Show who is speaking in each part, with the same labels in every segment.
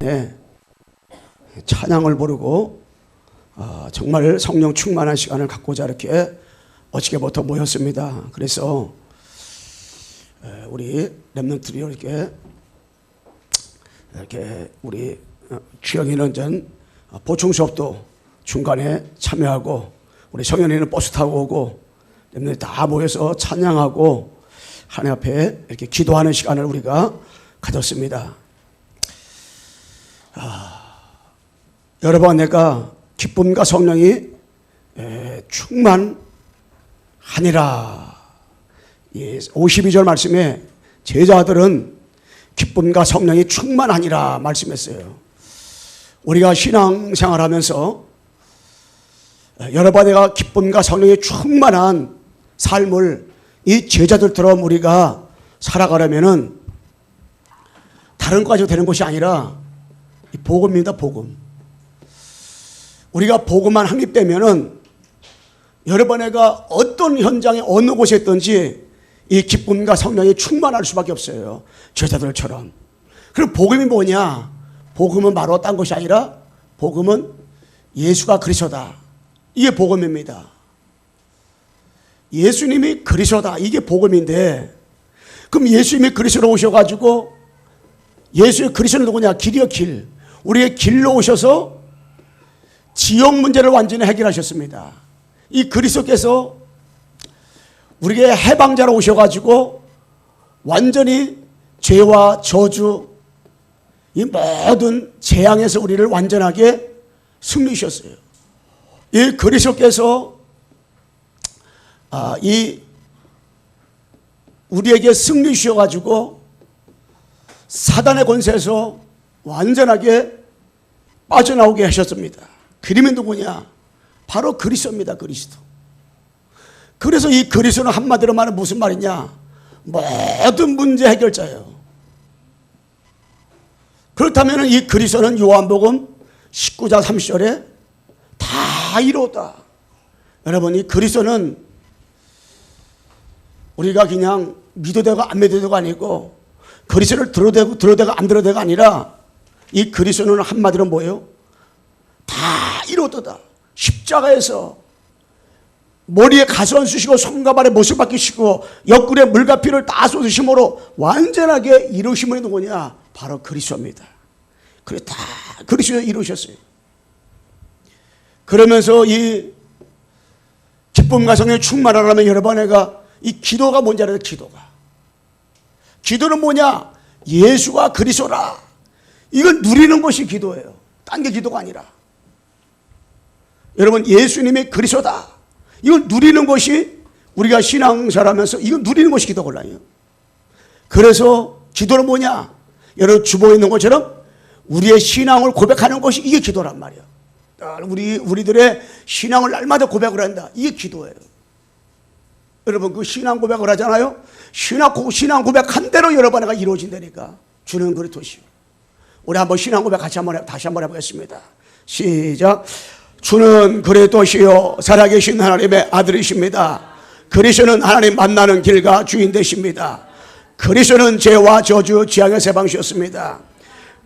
Speaker 1: 시간에 찬양을 부르고 정말 성령 충만한 시간을 갖고자 이렇게 어저께부터 모였습니다. 그래서 우리 렘넌트들이 이렇게 우리 주영이는 보충 수업도 중간에 참여하고, 우리 성현이는 버스 타고 오고, 렘넌트들이 다 모여서 찬양하고 하나님 앞에 이렇게 기도하는 시간을 우리가 가졌습니다. 여러분, 내가 기쁨과 성령이 충만하니라. 52절 말씀에 제자들은 기쁨과 성령이 충만하니라 말씀했어요. 우리가 신앙생활하면서 여러분, 내가 기쁨과 성령이 충만한 삶을 이 제자들처럼 우리가 살아가려면은 다른 거 가지고 되는 것이 아니라 이 복음입니다. 복음. 우리가 복음만 확립되면은 여러분, 내가 어떤 현장에 어느 곳에 있든지 이 기쁨과 성령이 충만할 수밖에 없어요. 제자들처럼. 그럼 복음이 뭐냐? 복음은 바로 딴 것이 아니라 복음은 예수가 그리스도다. 이게 복음입니다. 예수님이 그리스도다. 이게 복음인데, 그럼 예수님이 그리스도로 오셔가지고, 예수의 그리스도는 누구냐? 길이요, 길. 우리의 길로 오셔서 지역 문제를 완전히 해결하셨습니다. 이 그리스도께서 우리에게 해방자로 오셔가지고 완전히 죄와 저주, 이 모든 재앙에서 우리를 완전하게 승리하셨어요. 이 그리스도께서 우리에게 승리 주셔가지고 사단의 권세에서 완전하게 빠져나오게 하셨습니다. 그림이 누구냐? 바로 그리스도입니다. 그리스도. 그래서 이 그리스도는 한마디로 말하면 무슨 말이냐? 모든 문제 해결자예요. 그렇다면 이 그리스도는 요한복음 19장 30절에 다 이루었다. 여러분, 이 그리스도는 우리가 그냥 믿어도 되고 안 믿어도 되고 아니고, 그리스도를 들어도 되고 안 들어도 되고 아니라, 이 그리스도는 한마디로 뭐예요? 다 이루었다. 십자가에서 머리에 가시관 쓰시고 손가발에 못을 박히시고 옆구리에 물과 피를 다 쏟으심으로 완전하게 이루신 분이 누구냐? 바로 그리스도입니다. 그래, 다 그리스도 이루셨어요. 그러면서 이 기쁨과 성령이 충만하려면 여러분, 내가 이 기도가 뭔지 알아요? 기도는 뭐냐? 예수가 그리스도라. 이걸 누리는 것이 기도예요. 딴 게 기도가 아니라. 여러분, 예수님이 그리스도다. 이걸 누리는 것이, 우리가 신앙생활하면서 이걸 누리는 것이 기도거든요. 그래서 기도는 뭐냐? 여러분, 주보에 있는 것처럼 우리의 신앙을 고백하는 것이 이게 기도란 말이에요. 우리들의 신앙을 날마다 고백을 한다. 이게 기도예요. 여러분, 그 신앙 고백을 하잖아요. 신앙 고백 한 대로 여러분에게 이루어진다니까. 주는 그리스도시요. 우리 한번 신앙 고백 다시 한번 해보겠습니다. 시작. 주는 그리스도시요 살아계신 하나님의 아들이십니다. 그리스도는 하나님 만나는 길과 주인 되십니다. 그리스도는 죄와 저주 재앙에서 해방주셨습니다.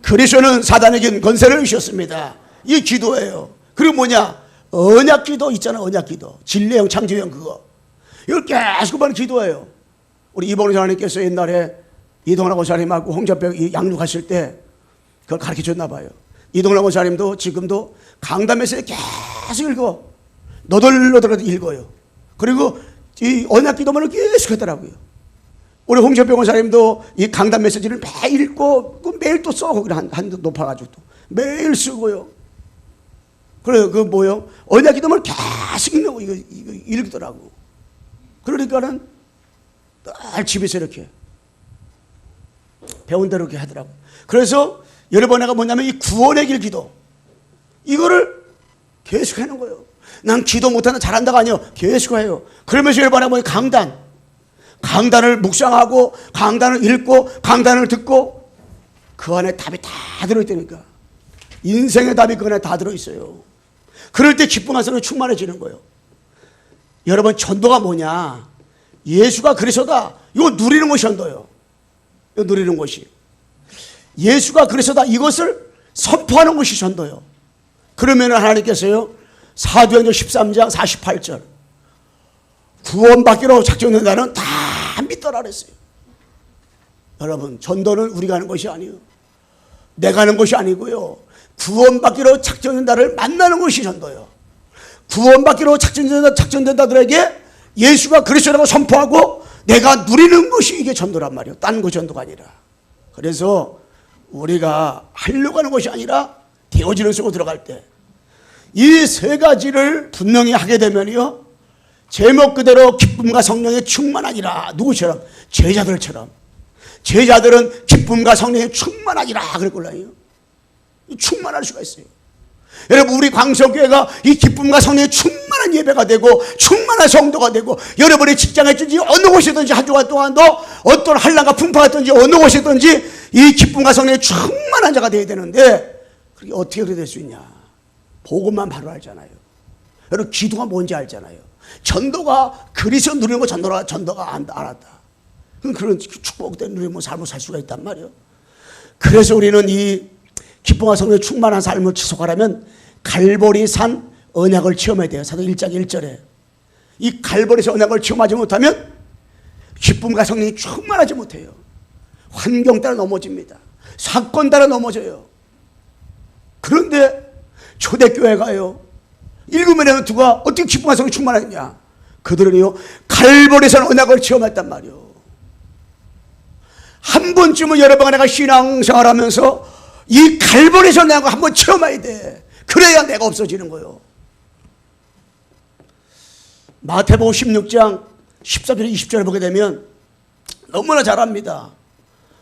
Speaker 1: 그리스도는 사단에게 권세를 주셨습니다. 이게 기도예요. 그리고 뭐냐? 언약기도 있잖아요. 언약기도. 진리형 창조형 그거. 이걸 계속 하는 기도예요. 우리 이봉원 장로님께서 옛날에 이동환 권사님하고 홍자병 양육하실 때 그걸 가르쳐 줬나 봐요. 이동환 권사님도 지금도 강단에서 계속 읽어. 너덜너덜 읽어요. 그리고 이 언약 기도문을 계속 하더라고요. 우리 홍자병 권사님도 이 강단 메시지를 매일 읽고 매일 또 써. 한도 높아가지고 또 매일 쓰고요. 그래, 그 뭐요? 언약 기도문을 계속 읽는 거, 이거 읽더라고. 그러니까는 늘 집에서 이렇게 배운 대로 이렇게 하더라고. 그래서 여러 내가 뭐냐면 이 구원의 길 기도, 이거를 계속 하는 거예요. 난 기도 못하는 잘한다가 아니요. 계속 해요. 그러면서 여러 번에 보니 강단을 묵상하고 강단을 읽고 강단을 듣고 그 안에 답이 다 들어있다니까. 인생의 답이 그 안에 다 들어있어요. 그럴 때 기쁨과 성령이 충만해지는 거예요. 여러분, 전도가 뭐냐? 예수가 그리스도다. 이거 누리는 것이 전도예요. 이거 누리는 것이. 예수가 그리스도다. 이것을 선포하는 것이 전도요. 그러면 하나님께서요, 사도행전 13장 48절 구원받기로 작정된다는 다 믿더라 그랬어요. 여러분, 전도는 우리가 하는 것이 아니에요. 내가 하는 것이 아니고요, 구원받기로 작정된다를 만나는 것이 전도요. 구원받기로 작정된다들에게 예수가 그리스도라고 선포하고 내가 누리는 것이 이게 전도란 말이에요. 딴 거 전도가 아니라. 그래서 우리가 하려고 하는 것이 아니라 되어지는 속으로 들어갈 때 이 세 가지를 분명히 하게 되면요, 제목 그대로 기쁨과 성령의 충만하니라. 누구처럼? 제자들처럼. 제자들은 기쁨과 성령에 충만하니라 그랬걸라요. 충만할 수가 있어요. 여러분, 우리 광성교회가 이 기쁨과 성령에 충만한 예배가 되고 충만한 성도가 되고, 여러분의 직장에 있든지 어느 곳이든지 한 주간 동안도 어떤 한란과 풍파가 있든지 어느 곳이든지 이 기쁨과 성령에 충만한 자가 되어야 되는데, 그게 어떻게 그렇게 될 수 있냐? 복음만 바로 알잖아요. 여러분, 기도가 뭔지 알잖아요. 전도가 그리스도 누리는 거 전도가 알았다. 그런 축복된 누리면 삶을 살 수가 있단 말이에요. 그래서 우리는 이 기쁨과 성령에 충만한 삶을 지속하려면 갈보리산 언약을 체험해야 돼요. 사도행 1장 1절에 이 갈보리산 언약을 체험하지 못하면 기쁨과 성령이 충만하지 못해요. 환경 따라 넘어집니다. 사건 따라 넘어져요. 그런데 초대교회가요, 일곱 명의 누가 어떻게 기쁨과 성령이 충만하냐? 그들은요, 갈보리산 언약을 체험했단 말이에요. 한 번쯤은 여러분과 내가 신앙생활하면서 이 갈보리산 언약을 한번 체험해야 돼. 그래야 내가 없어지는 거예요. 마태복음 16장 14절 20절을 보게 되면 너무나 잘합니다.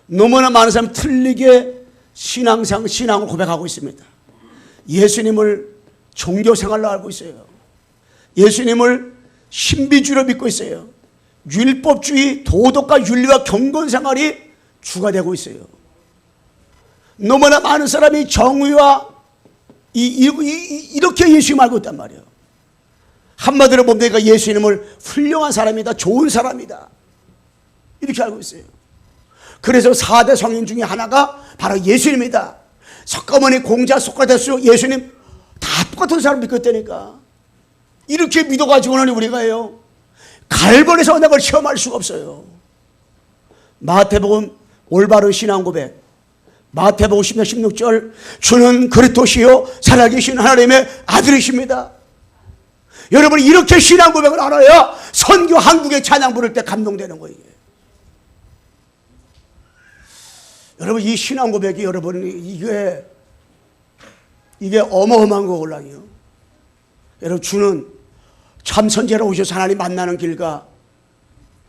Speaker 1: 너무나 많은 사람이 틀리게 신앙을 고백하고 있습니다. 예수님을 종교생활로 알고 있어요. 예수님을 신비주의로 믿고 있어요. 율법주의, 도덕과 윤리와 경건생활이 주가 되고 있어요. 너무나 많은 사람이 정의와 이렇게 예수님 알고 있단 말이에요. 한마디로 보면 내가 예수님을 훌륭한 사람이다, 좋은 사람이다, 이렇게 알고 있어요. 그래서 4대 성인 중에 하나가 바로 예수님이다. 석가모니, 공자, 소크라테스, 예수님 다 똑같은 사람 믿고 있다니까. 이렇게 믿어가지고는 우리가요, 갈보리산 언약을 체험할 수가 없어요. 마태복음 올바른 신앙 고백, 마태복음 10장 16절 주는 그리스도시요 살아계신 하나님의 아들이십니다. 여러분, 이렇게 신앙 고백을 알아야 선교 한국에 찬양 부를 때 감동되는 거예요. 여러분, 이 신앙 고백이 여러분 이게 어마어마한 거걸랑요. 여러분, 주는 참 선지자로 오셔서 하나님 만나는 길과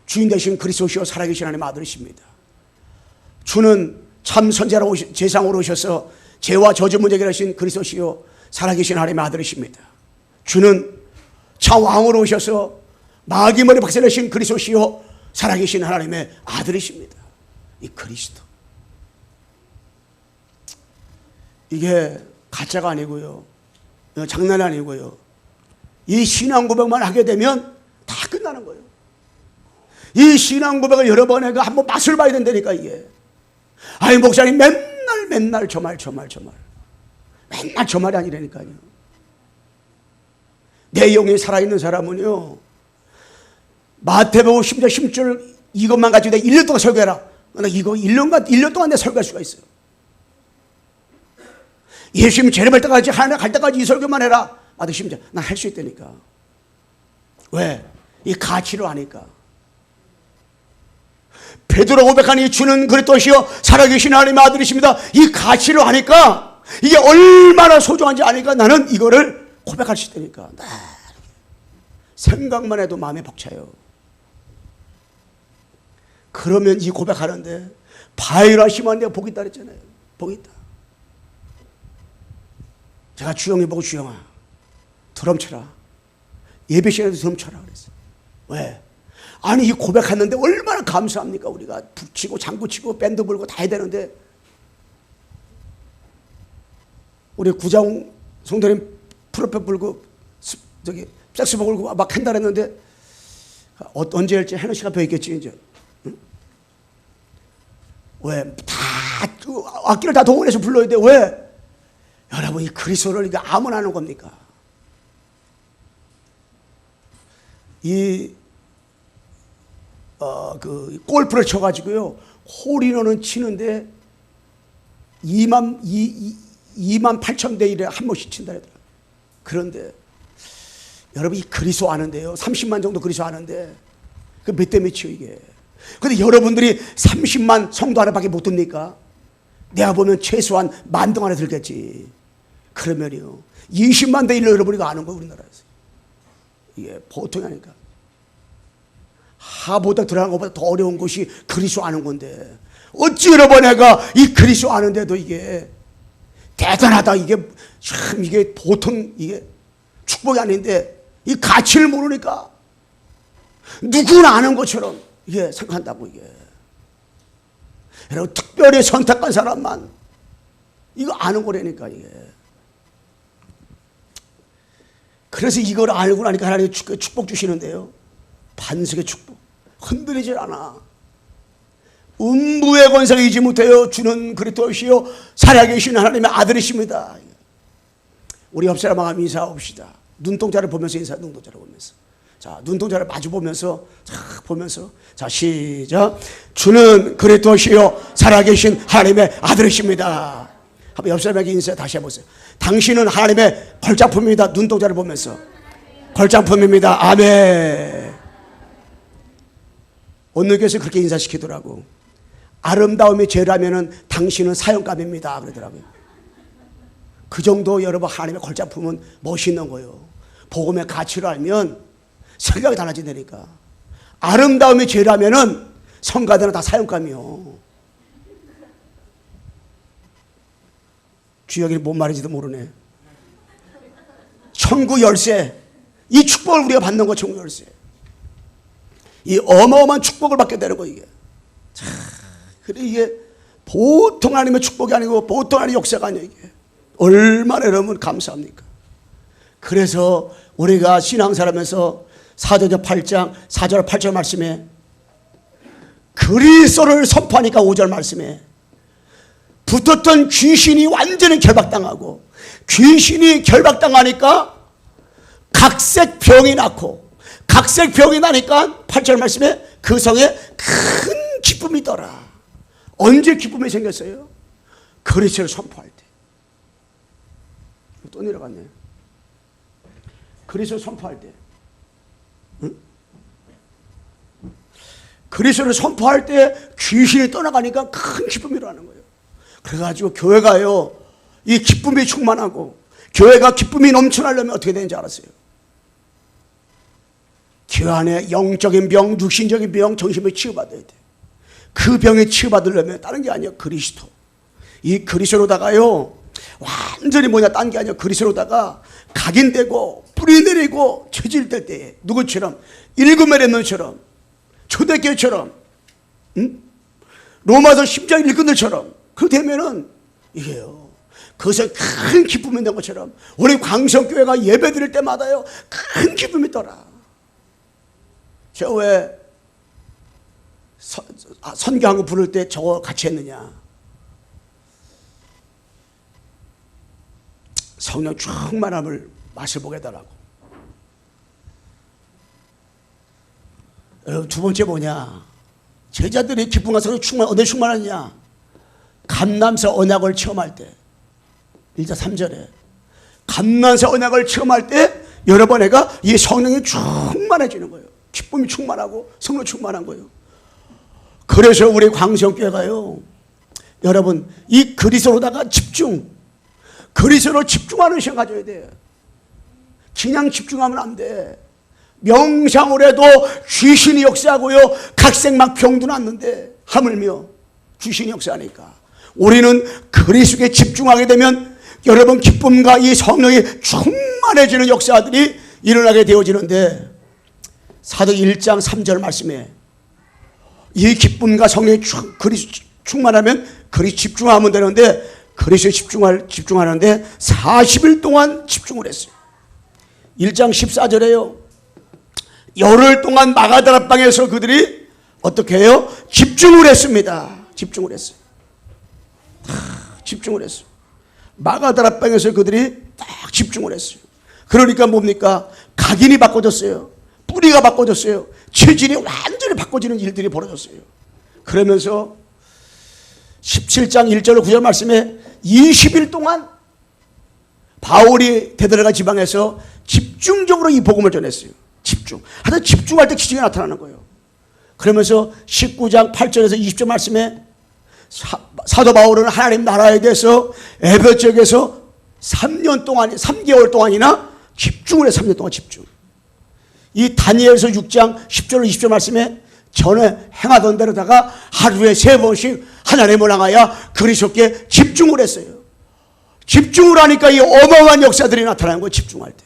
Speaker 1: 주인 되신 그리스도시요 살아계신 하나님의 아들이십니다. 주는 참 선지자로 세상으로 오셔서 죄와 저주 문제 해결하신 그리스도시요 살아계신 하나님의 아들이십니다. 주는 참 왕으로 오셔서 마귀 머리 박살내신 그리스도시요 살아계신 하나님의 아들이십니다. 이 그리스도, 이게 가짜가 아니고요, 장난이 아니고요, 이 신앙 고백만 하게 되면 다 끝나는 거예요. 이 신앙 고백을 여러 번 해가 한번 맛을 봐야 된다니까. 이게 아니, 목사님 맨날 저 말 맨날 저 말이 아니라니까요. 내 영이 살아있는 사람은요, 마태복음 10장 10절 이것만 가지고 내가 1년 동안 설교해라. 나 이거 1년 동안 내가 설교할 수가 있어요. 예수님 재림할 때까지, 하나님 갈 때까지 이 설교만 해라. 나도 심지어 난 할 수 있다니까. 왜? 이 가치로 하니까. 베드로 고백하니 주는 그리스도시요 살아계신 하나님의 아들이십니다. 이 가치로 하니까 이게 얼마나 소중한지 아니까 나는 이거를 고백할 수 있다니까. 생각만 해도 마음에 벅차요. 그러면 이 고백하는데 바이럴 심한 데가 복이 있다 그랬잖아요. 복이 있다. 제가 주영이 보고, 주영아 드럼 쳐라. 예배 시간에도 드럼 쳐라 그랬어요. 왜? 아니, 이 고백했는데 얼마나 감사합니까? 우리가 북치고 장구치고 밴드 불고 다 해야 되는데, 우리 구장 성도님 프로페 불고 저기 섹스복 불고 막 한다 했는데 언제 할지 해는 시간 펴있겠지 이제. 응? 왜? 다 악기를 다 동원해서 불러야 돼. 왜? 여러분, 이 그리스도를 이게 아무나 하는 겁니까? 골프를 쳐가지고요, 홀인원은 치는데 2만 8천 대 1에 한 번씩 친다 하더라고요. 그런데 여러분, 이 그리스도 아는데요, 30만 정도 그리스도 아는데 그 몇 대 몇이요 이게. 근데 여러분들이 30만 성도 하나밖에 못 듭니까? 내가 보면 최소한 10,000등 안에 들겠지. 그러면요 20만 대 1로 여러분이 아는 거예요, 우리나라에서. 이게 보통이 아니까. 하보다 들어가는 것보다 더 어려운 것이 그리스도 아는 건데, 어찌 여러분 내가 이 그리스도 아는데도 이게 대단하다, 이게 참 이게 보통 이게 축복이 아닌데 이 가치를 모르니까 누구나 아는 것처럼 이게 생각한다고. 이게 여러분, 특별히 선택한 사람만 이거 아는 거라니까 이게. 그래서 이걸 알고 나니까 하나님이 축복 주시는데요, 반석의 축복, 흔들리질 않아. 음부의 권세를 이기지 못해요. 주는 그리스도시요 살아계신 하나님의 아들이십니다. 우리 옆 사람 마음 인사합시다. 눈동자를 보면서 인사, 눈동자를 보면서. 자, 눈동자를 마주 보면서, 자, 시작. 주는 그리스도시요 살아계신 하나님의 아들이십니다. 한번 옆 사람에게 인사 다시 해보세요. 당신은 하나님의 걸작품입니다. 눈동자를 보면서. 걸작품입니다. 아멘. 어느 교회에서 그렇게 인사시키더라고. 아름다움이 죄라면은 당신은 사형감입니다 그러더라고요. 그 정도 여러분, 하나님의 걸작품은 멋있는 거예요. 복음의 가치를 알면 생각이 달라진다니까. 아름다움이 죄라면은 성가대는 다 사형감이요. 주역이 뭔 말인지도 모르네. 천국 열쇠, 이 축복을 우리가 받는 거, 천국 열쇠. 이 어마어마한 축복을 받게 되는 거, 이게. 자, 그래, 이게 보통 하나님의 축복이 아니고 보통 하나님의 역사가 아니에요, 이게. 얼마나 여러분 감사합니까? 그래서 우리가 신앙생활하면서 사도행전 8장 4절 8절 말씀에 그리스도를 선포하니까 5절 말씀에 붙었던 귀신이 완전히 결박당하고, 귀신이 결박당하니까 각색 병이 나고, 각색 병이 나니까 8절 말씀에 그 성에 큰 기쁨이 있더라. 언제 기쁨이 생겼어요? 그리스도를 선포할 때. 또 내려갔네. 그리스도를 선포할 때. 응? 그리스도를 선포할 때 귀신이 떠나가니까 큰 기쁨이 일어나는 거예요. 그래가지고 교회가요, 이 기쁨이 충만하고, 교회가 기쁨이 넘쳐나려면 어떻게 되는지 알았어요. 교회 안에 영적인 병, 육신적인 병, 정신병이 치유받아야 돼. 그 병이 치유받으려면 다른 게 아니야, 그리스도. 이 그리스도로다가요, 완전히 딴 게 아니야. 그리스도로다가 각인되고 뿌리 내리고 체질될 때에 누구처럼, 일곱의 렘넌트처럼, 초대교회처럼, 응? 로마서 10장 일꾼들처럼 그 되면은 이게요, 그것에 큰 기쁨이 있는 것처럼 우리 광성교회가 예배 드릴 때마다요 큰 기쁨이 있더라. 제가 왜 선교한 거 부를 때 저거 같이 했느냐? 성령 충만함을 맛을 보게 해달라고. 여러분, 두 번째 뭐냐? 제자들이 기쁨과 성령 충만, 어디에 충만하냐? 감람서 언약을 체험할 때, 1장 3절에 감람서 언약을 체험할 때 여러분, 내가 이 성령이 충만해지는 거예요. 기쁨이 충만하고 성령 충만한 거예요. 그래서 우리 광성교회가요, 여러분, 이 그리스도로다가 그리스도로 집중하는 시간 가져야 돼. 그냥 집중하면 안 돼. 명상을 해도 귀신이 역사하고요, 각색 막 병도 났는데 하물며 귀신이 역사하니까 우리는 그리스도에 집중하게 되면 여러분, 기쁨과 이 성령이 충만해지는 역사들이 일어나게 되어지는데, 사도 1장 3절 말씀에 이 기쁨과 성령이 충만하면 그리 집중하면 되는데, 그리스도에 집중하는데 40일 동안 집중을 했어요. 1장 14절에요. 열흘 동안 마가다락방에서 그들이 어떻게 해요? 집중을 했습니다. 집중을 했어요. 집중을 했어요. 마가다락방에서 그들이 딱 집중을 했어요. 그러니까 뭡니까? 각인이 바꿔졌어요. 뿌리가 바꿔졌어요. 체질이 완전히 바꿔지는 일들이 벌어졌어요. 그러면서 17장 1절 9절 말씀에 20일 동안 바울이 데드라가 지방에서 집중적으로 이 복음을 전했어요. 하여튼 집중할 때 기적이 나타나는 거예요. 그러면서 19장 8절에서 20절 말씀에 사도 바울은 하나님 나라에 대해서 에베소 지역에서 3개월 동안이나 집중을 해. 3년 동안 집중. 이 다니엘서 6장 10절 20절 말씀에 전에 행하던 대로다가 하루에 3번씩 하나님을 향하여 그리스도께 집중을 했어요. 집중을 하니까 이 어마어마한 역사들이 나타나는 거예요. 집중할 때.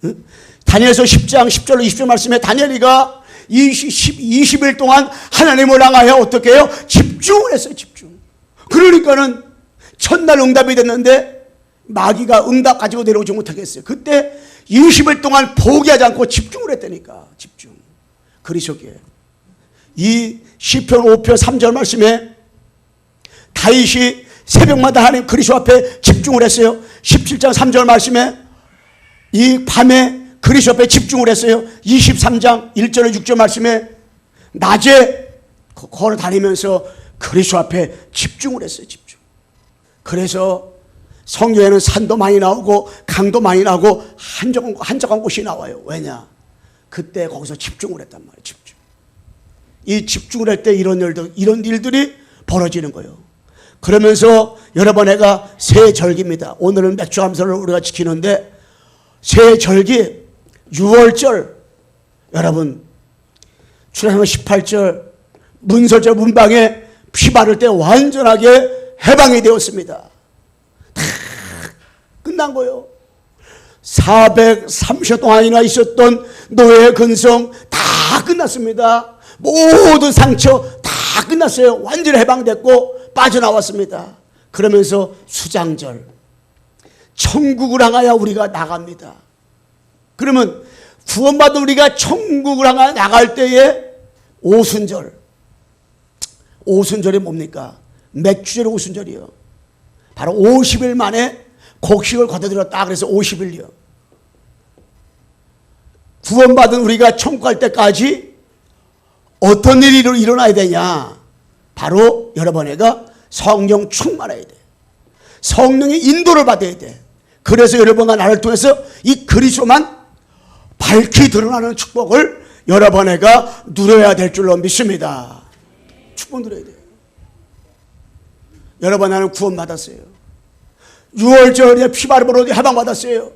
Speaker 1: 응? 다니엘서 10장 10절로 20절 말씀에 다니엘이가 20일 동안 하나님을 향하여 어떻게 해요? 집중을 했어요. 집중. 그러니까는 첫날 응답이 됐는데 마귀가 응답 가지고 내려오지 못하겠어요. 그때 20일 동안 포기하지 않고 집중을 했다니까. 집중. 그리스도께. 이 시편 5편 3절 말씀에 다윗이 새벽마다 하나님 그리스도 앞에 집중을 했어요. 17장 3절 말씀에 이 밤에 그리스도 앞에 집중을 했어요. 23장 1절에 6절 말씀에 낮에 걸어 다니면서 그리스도 앞에 집중을 했어요. 집중. 그래서 성경에는 산도 많이 나오고 강도 많이 나오고 한적한 곳이 나와요. 왜냐? 그때 거기서 집중을 했단 말이에요. 집중. 이 집중을 할 때 이런 일들이 벌어지는 거예요. 그러면서 여러분 애가 새 절기입니다. 오늘은 맥주암설을 우리가 지키는데 새 절기 6월절 여러분 출애굽기 18절 문설절 문방에 피 바를 때 완전하게 해방이 되었습니다. 다 끝난 거예요. 430년 동안이나 있었던 노예 근성 다 끝났습니다. 모든 상처 다 끝났어요. 완전히 해방됐고 빠져나왔습니다. 그러면서 수장절 천국을 향하여 우리가 나갑니다. 그러면 구원받은 우리가 천국을 향하여 나갈 때에 오순절이 뭡니까? 맥주절이 오순절이요. 바로 50일 만에 곡식을 거둬들였다. 그래서 50일이요. 구원받은 우리가 천국 갈 때까지 어떤 일이 일어나야 되냐? 바로 여러분에게 성령 충만해야 돼. 성령의 인도를 받아야 돼. 그래서 여러분과 나를 통해서 이 그리스도만 밝히 드러나는 축복을 여러분에게 누려야 될 줄로 믿습니다. 축복 누려야 돼요. 여러분 나는 구원받았어요. 6월절에 피바름으로 해방받았어요.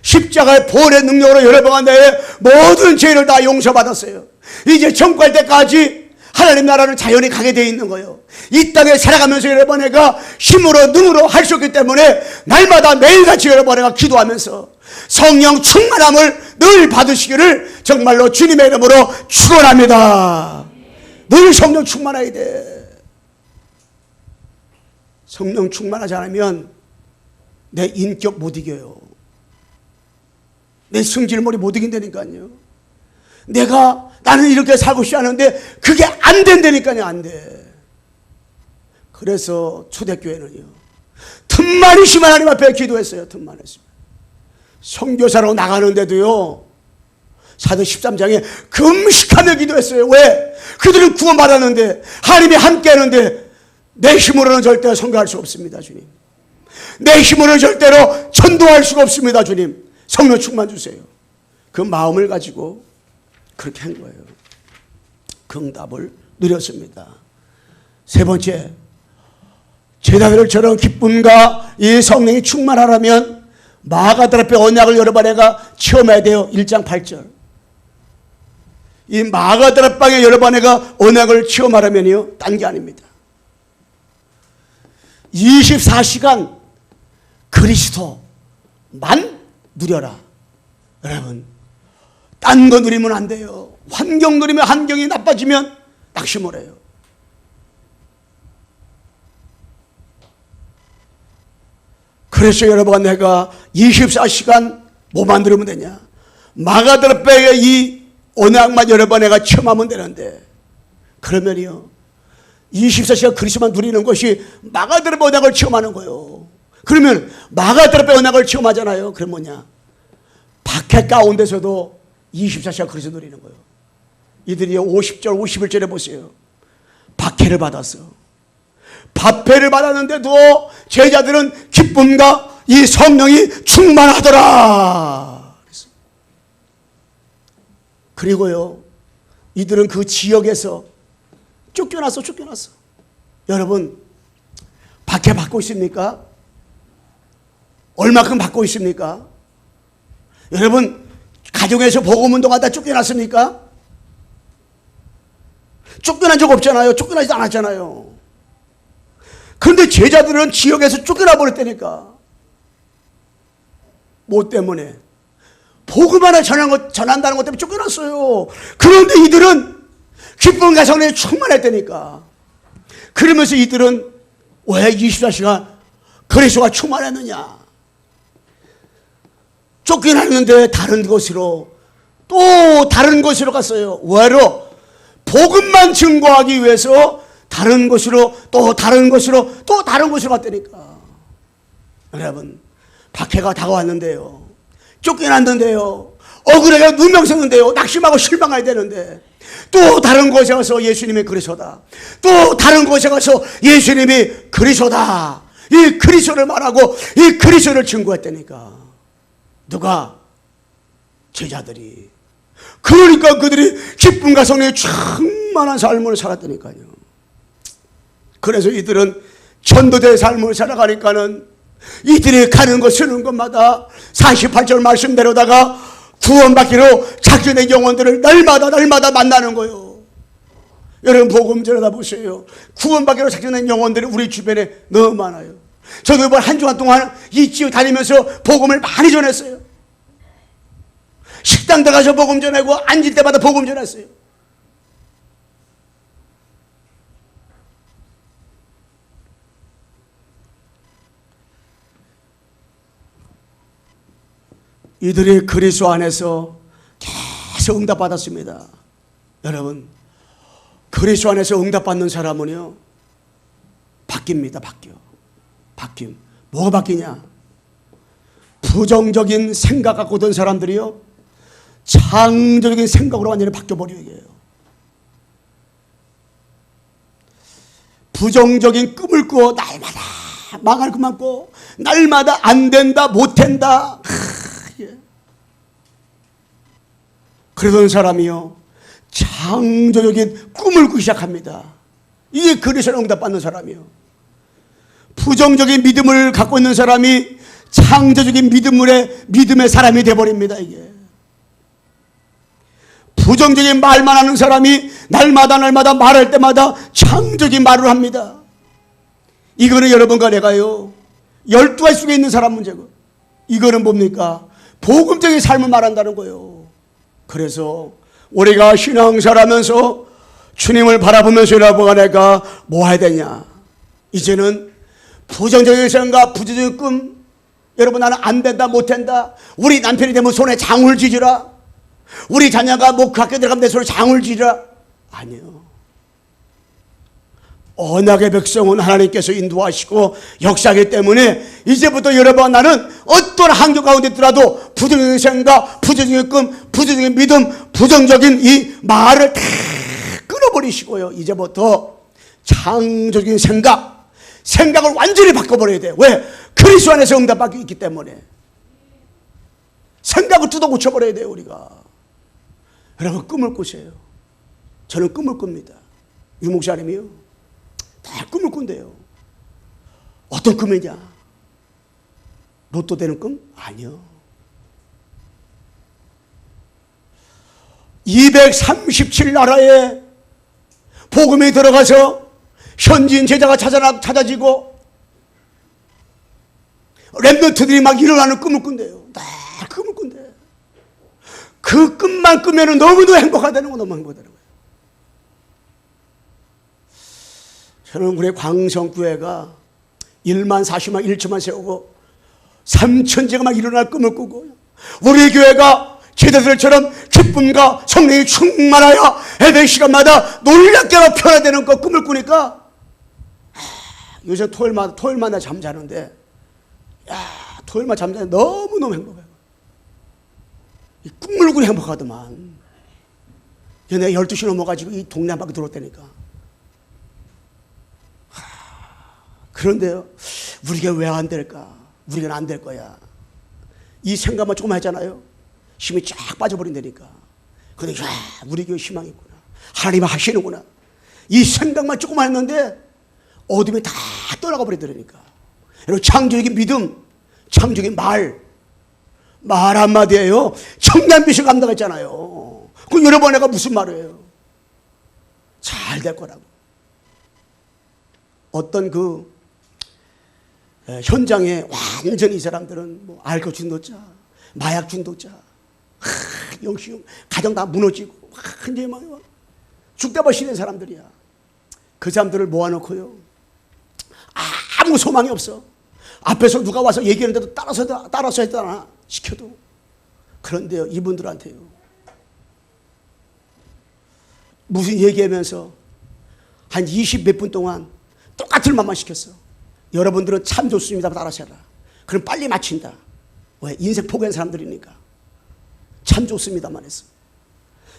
Speaker 1: 십자가의 보혈의 능력으로 여러분과 내 모든 죄를 다 용서받았어요. 이제 천국 갈 때까지 하나님 나라를 자연히 가게 되어 있는 거예요. 이 땅에 살아가면서 여러분에가 힘으로 능으로 할 수 없기 때문에 날마다 매일같이 여러분에가 기도하면서 성령 충만함을 늘 받으시기를 정말로 주님의 이름으로 축원합니다. 늘 성령 충만해야 돼. 성령 충만하지 않으면 내 인격 못 이겨요. 내 성질머리 못 이긴다니까요. 나는 이렇게 살고 싶지 않은데 그게 안 된다니까요. 안 돼. 그래서 초대교회는요 틈만 있으면 하나님 앞에 기도했어요. 틈만 있으면 선교사로 나가는데도요 사도 13장에 금식하며 기도했어요. 왜? 그들은 구원받았는데 하나님이 함께 하는데 내 힘으로는 절대로 선교할 수 없습니다. 주님 내 힘으로는 절대로 전도할 수가 없습니다. 주님 성령 충만 주세요. 그 마음을 가지고 그렇게 한 거예요. 그 응답을 누렸습니다. 세 번째, 제자들처럼 기쁨과 이 성령이 충만하려면 마가들 앞에 언약을 여러분에가 체험해야 돼요. 1장 8절. 이 마가들 앞방에 여러분에가 언약을 체험하려면요 딴 게 아닙니다. 24시간 그리스도만 누려라. 여러분 딴 거 누리면 안 돼요. 환경 누리면 환경이 나빠지면 낙심을 해요. 그래서 여러분 내가 24시간 뭐만 누리면 되냐? 마가들 앞에 이 언약만 여러분 내가 체험하면 되는데 그러면요 24시간 그리스도만 누리는 것이 마가들 앞에 언약을 체험하는 거예요. 그러면 마가다라 빼어나갈 체험하잖아요. 그럼 뭐냐? 박해 가운데서도 24시간 그리스도 누리는 거예요. 이들이 50절 51절에 보세요. 박해를 받았어. 박해를 받았는데도 제자들은 기쁨과 이 성령이 충만하더라. 그리고요, 이들은 그 지역에서 쫓겨났어. 여러분, 박해 받고 있습니까? 얼마큼 받고 있습니까? 여러분, 가정에서 복음운동하다 쫓겨났습니까? 쫓겨난 적 없잖아요. 쫓겨나지도 않았잖아요. 그런데 제자들은 지역에서 쫓겨나 버렸다니까. 뭐 때문에? 복음 하나 전한다는 것 때문에 쫓겨났어요. 그런데 이들은 기쁨과 성령이 충만했다니까. 그러면서 이들은 왜 24시간 그리스도가 충만했느냐? 쫓겨났는데 다른 곳으로, 또 다른 곳으로 갔어요. 왜로? 복음만 증거하기 위해서 다른 곳으로, 또 다른 곳으로, 또 다른 곳으로 갔다니까. 여러분, 박해가 다가왔는데요, 쫓겨났는데요, 억울하게 누명 썼는데요, 낙심하고 실망해야 되는데, 또 다른 곳에 가서 예수님이 그리스도다, 또 다른 곳에 가서 예수님이 그리스도다, 이 그리스도를 말하고 이 그리스도를 증거했다니까. 누가? 제자들이. 그러니까 그들이 기쁨과 성령이 충만한 삶을 살았다니까요. 그래서 이들은 전도된 삶을 살아가니까는 이들이 가는 것 쓰는 것마다 48절 말씀대로다가 구원받기로 작정된 영혼들을 날마다 만나는 거예요. 여러분, 복음 전하다 보세요. 구원받기로 작정된 영혼들이 우리 주변에 너무 많아요. 저도 이번 한 주간 동안 이 지역 다니면서 복음을 많이 전했어요. 식당 들어가서 복음 전하고 앉을 때마다 복음 전했어요. 이들이 그리스도 안에서 계속 응답받았습니다. 여러분, 그리스도 안에서 응답받는 사람은요, 바뀝니다. 바뀜. 뭐가 바뀌냐? 부정적인 생각 갖고 든 사람들이요, 창조적인 생각으로 완전히 바뀌어버려요. 부정적인 꿈을 꾸어 날마다 망할 꿈만 꾸어 날마다 안 된다, 못 된다. 그러던 사람이요, 창조적인 꿈을 꾸기 시작합니다. 이게 그리스도를 응답받는 사람이요. 부정적인 믿음을 갖고 있는 사람이 창조적인 믿음의 사람이 되어버립니다. 이게 부정적인 말만 하는 사람이 날마다 말할 때마다 창조적인 말을 합니다. 이거는 여러분과 내가요, 12가지 속에 있는 사람 문제고, 이거는 뭡니까? 복음적인 삶을 말한다는 거예요. 그래서 우리가 신앙생활하면서 주님을 바라보면서 여러분과 내가 뭐 해야 되냐? 이제는 부정적인 생각, 부정적인 꿈, 여러분, 나는 안 된다, 못 된다, 우리 남편이 되면 손에 장을 쥐주라, 우리 자녀가 뭐 그 학교 들어가면 내 손에 장을 쥐라. 아니요. 언약의 백성은 하나님께서 인도하시고 역사하기 때문에 이제부터 여러분, 나는 어떤 환경 가운데 있더라도 부정적인 생각, 부정적인 꿈, 부정적인 믿음, 부정적인 이 말을 다 끊어버리시고요, 이제부터 창조적인 생각을 완전히 바꿔버려야 돼요. 왜? 그리스도 안에서 응답받기 있기 때문에. 생각을 뜯어 고쳐버려야 돼요, 우리가. 여러분, 꿈을 꾸세요. 저는 꿈을 꿉니다. 유 목사님이요, 다 꿈을 꾼대요. 어떤 꿈이냐? 로또 되는 꿈? 아니요. 237나라에 복음이 들어가서 현지인 제자가 찾아지고 렘넌트들이 막 일어나는 꿈을 꾼대요. 다 꿈을 꾼대. 그 꿈만 꾸면 너무도 행복하다는 거, 너무 행복하다는 거예요. 저는 우리 광성교회가 1만 40만 1초만 세우고 3천제가 막 일어날 꿈을 꾸고, 우리 교회가 제자들처럼 기쁨과 성령이 충만하여 예배 시간마다 놀랍게 변화되는 꿈을 꾸니까, 요새 토요일마다 잠자는데 토요일만 잠자면 너무너무 행복해요. 이 꿈을 꾸고 행복하더만. 내가 12시 넘어가지고 이 동네 한 바퀴 돌았다니까. 그런데요, 우리가 왜 안 될까? 우리가 안 될 거야. 이 생각만 조금 했잖아요. 힘이 쫙 빠져버린다니까. 근데 야, 우리 교회 희망이 있구나. 하나님 하시는구나. 이 생각만 조금 했는데 어둠이 다 떠나가 버리더라니까. 여러분, 창조적인 믿음, 창조적인 말 한마디예요. 청년빛을 감당했잖아요. 그럼 여러분, 내가 무슨 말이에요? 잘 될 거라고. 어떤 그 현장에 완전히 이 사람들은 뭐 알코올 중독자, 마약 중독자, 영식 가정 다 무너지고 완전히 막 죽다봐 시는 사람들이야. 그 사람들을 모아놓고요, 아무 소망이 없어. 앞에서 누가 와서 얘기하는데도 따라서 했다나 시켜도. 그런데요, 이분들한테요, 무슨 얘기하면서 한 20 몇 분 동안 똑같은 말만 시켰어. 여러분들은 참 좋습니다. 따라하셔라. 그럼 빨리 마친다. 왜? 인생 포기한 사람들이니까. 참 좋습니다만 했어.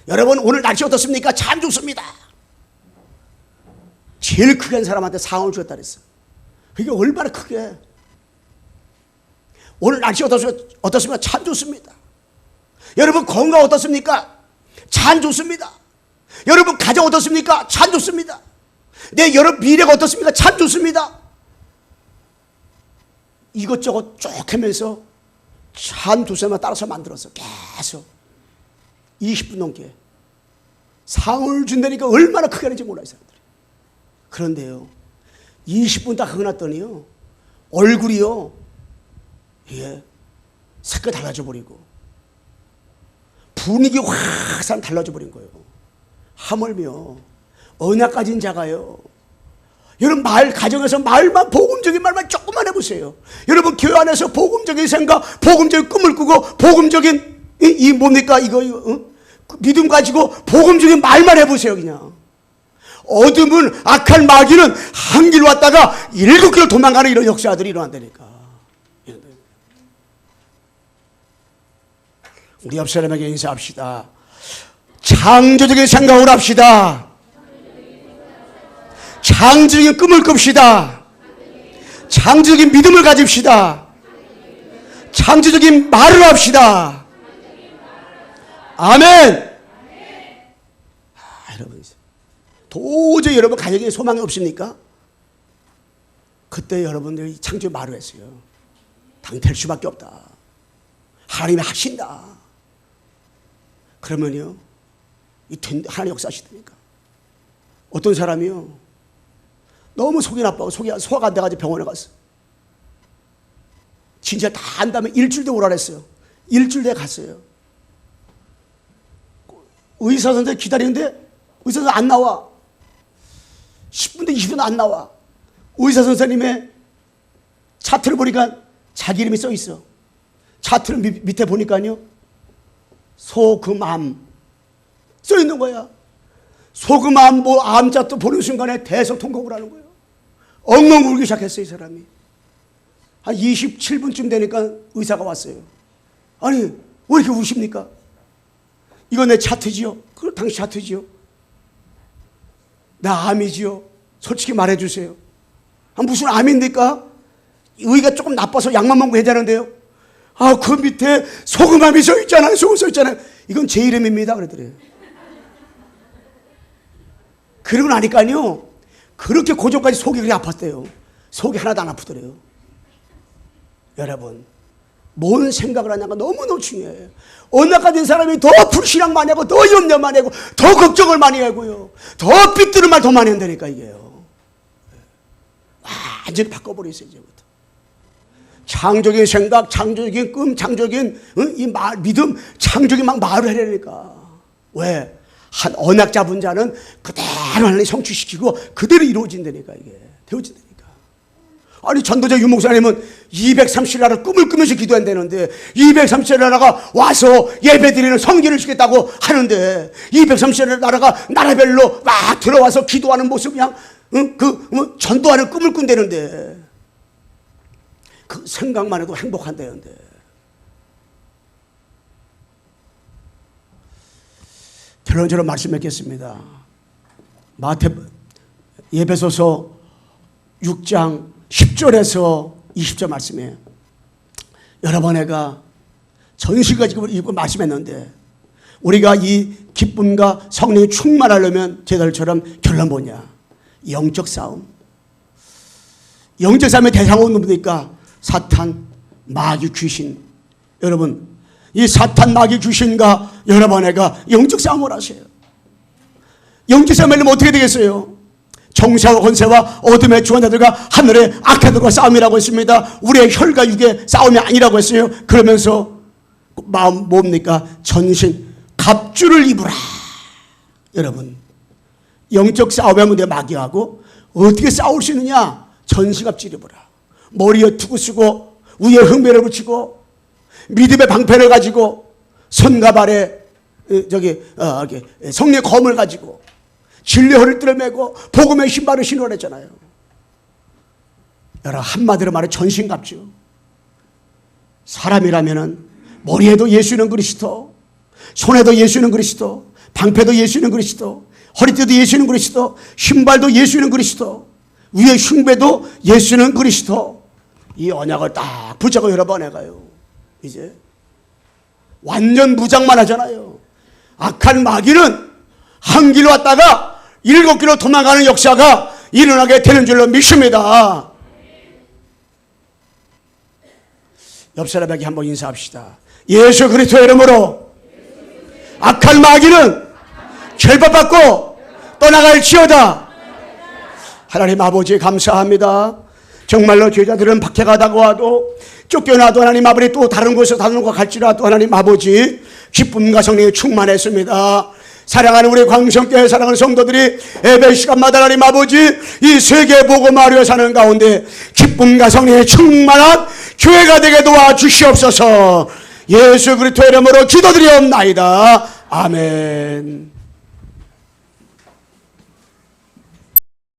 Speaker 1: 여러분, 오늘 날씨 어떻습니까? 참 좋습니다. 제일 크게 한 사람한테 상을 주었다 그랬어. 그게 얼마나 크게. 오늘 날씨 어떻습니까? 참 좋습니다. 여러분, 건강 어떻습니까? 참 좋습니다. 여러분, 가정 어떻습니까? 참 좋습니다. 여러분, 미래가 어떻습니까? 참 좋습니다. 이것저것 쭉 하면서 참 좋습니다 따라서 만들었어. 계속 20분 넘게 상을 준다니까 얼마나 크게 하는지 몰라요, 사람들이. 그런데요, 20분 딱 하고 났더니요, 얼굴이요, 예, 색깔 달라져 버리고 분위기 확 달라져 버린 거예요. 하물며 언약 가진 자가요, 여러분, 가정에서 말만, 복음적인 말만 조금만 해보세요. 여러분, 교회 안에서 복음적인 생각, 복음적인 꿈을 꾸고, 복음적인, 뭡니까, 이거, 믿음 가지고 복음적인 말만 해보세요, 그냥. 어둠은, 악한 마귀는 한 길 왔다가 7길 도망가는 이런 역사들이 일어난다니까. 우리 옆 사람에게 인사합시다. 창조적인 생각을 합시다. 창조적인 꿈을 꿉시다. 창조적인 믿음을 가집시다. 창조적인 말을 합시다. 아멘. 여러분, 도저히 여러분 가정에 소망이 없습니까? 그때 여러분들이 창조의 말을 했어요. 당될 수밖에 없다. 하나님이 하신다. 그러면요, 하나님 역사하시다니까. 어떤 사람이요, 너무 속이 나빠고 소화가 안 돼가지고 병원에 갔어. 진짜 다 한 다음에 일주일 뒤에 오라 그랬어요. 일주일 뒤에 갔어요. 의사 선생 기다리는데 의사 선생 안 나와. 10분도 20분도 안 나와. 의사 선생님의 차트를 보니까 자기 이름이 써 있어. 차트를 밑에 보니까요, 소금암 써 있는 거야. 소금암 암자도 보는 순간에 대성통곡을 하는 거예요. 엉엉 울기 시작했어요, 이 사람이. 한 27분쯤 되니까 의사가 왔어요. 아니, 왜 이렇게 우십니까? 이거 내 차트지요? 그럼 당신 차트지요? 나 암이지요? 솔직히 말해주세요. 무슨 암입니까? 의가 조금 나빠서 약만 먹고 해야 되는데요. 그 밑에 소금암이 써 있잖아요. 소금 써 있잖아요. 이건 제 이름입니다. 그러더래요. 그러고 나니까요, 그렇게 고전까지 속이 그렇게 아팠대요. 속이 하나도 안 아프더래요. 여러분, 뭔 생각을 하냐가 너무너무 중요해요. 언약가진 사람이 더 불신앙 많이 하고, 더 염려 많이 하고, 더 걱정을 많이 하고요, 더 삐뚤은 말 더 많이 한다니까, 이게요. 완전히 바꿔버리세요, 이제부터. 창조적인 생각, 창조적인 꿈, 창조적인 이 말, 믿음, 창조적인 막 말을 하려니까. 왜? 한 언약 잡은 자는 그대로 하나님 성취시키고 그대로 이루어진다니까, 이게. 되어진다니까. 아니, 전도자 유목사님은 230나라 꿈을 꾸면서 기도한다는데, 230나라가 와서 예배드리는 성기를 주겠다고 하는데, 230나라가 나라별로 막 들어와서 기도하는 모습, 그냥, 전도하는 꿈을 꾼다는데, 그 생각만 해도 행복한다는데. 결론적으로 말씀드리겠습니다. 에베소서 6장 10절에서 20절 말씀이에요. 여러분, 내가 전시 가지고 읽고 말씀했는데, 우리가 이 기쁨과 성령이 충만하려면 제자들처럼 결론 뭐냐? 영적 싸움. 영적 싸움의 대상은 누굽니까? 사탄, 마귀, 귀신. 여러분, 이 사탄, 마귀, 귀신과 여러분, 내가 영적 싸움을 하세요. 영적 싸움을 하려면 어떻게 되겠어요? 정세와 권세와 어둠의 주관자들과 하늘의 악해들과 싸움이라고 했습니다. 우리의 혈과 육의 싸움이 아니라고 했어요. 그러면서 마음 뭡니까? 전신 갑주를 입으라. 여러분, 영적 싸움하면 내 마귀하고 어떻게 싸울 수 있느냐? 전시갑주를 입으라. 머리에 투구 쓰고 위에 흠배를 붙이고 믿음의 방패를 가지고 손과 발에 성령의 검을 가지고 진리의 허리를 뚫어매고 복음의 신발을 신으라 했잖아요. 여러분, 한마디로 말해 전신갑주. 사람이라면은 머리에도 예수는 그리스도, 손에도 예수는 그리스도, 방패도 예수는 그리스도, 허리띠도 예수는 그리스도, 신발도 예수는 그리스도, 위에 흉배도 예수는 그리스도. 이 언약을 딱 붙잡고 여러 번 해가요. 이제 완전 무장만 하잖아요. 악한 마귀는 한 길로 왔다가 7길로 도망가는 역사가 일어나게 되는 줄로 믿습니다. 옆 사람에게 한번 인사합시다. 예수 그리스도의 이름으로 악한 마귀는 결박받고 떠나갈지어다. 하나님 아버지 감사합니다. 정말로 제자들은 박해가다가 와도 쫓겨나도 하나님 아버지 또 다른 곳에 다른 곳 갈지라도 하나님 아버지 기쁨과 성령이 충만했습니다. 사랑하는 우리 광성교회 사랑하는 성도들이 예배 시간마다 하나님 아버지 이 세계 복음화로 사는 가운데 기쁨과 성령이 충만한 교회가 되게 도와주시옵소서. 예수 그리스도의 이름으로 기도드리옵나이다. 아멘.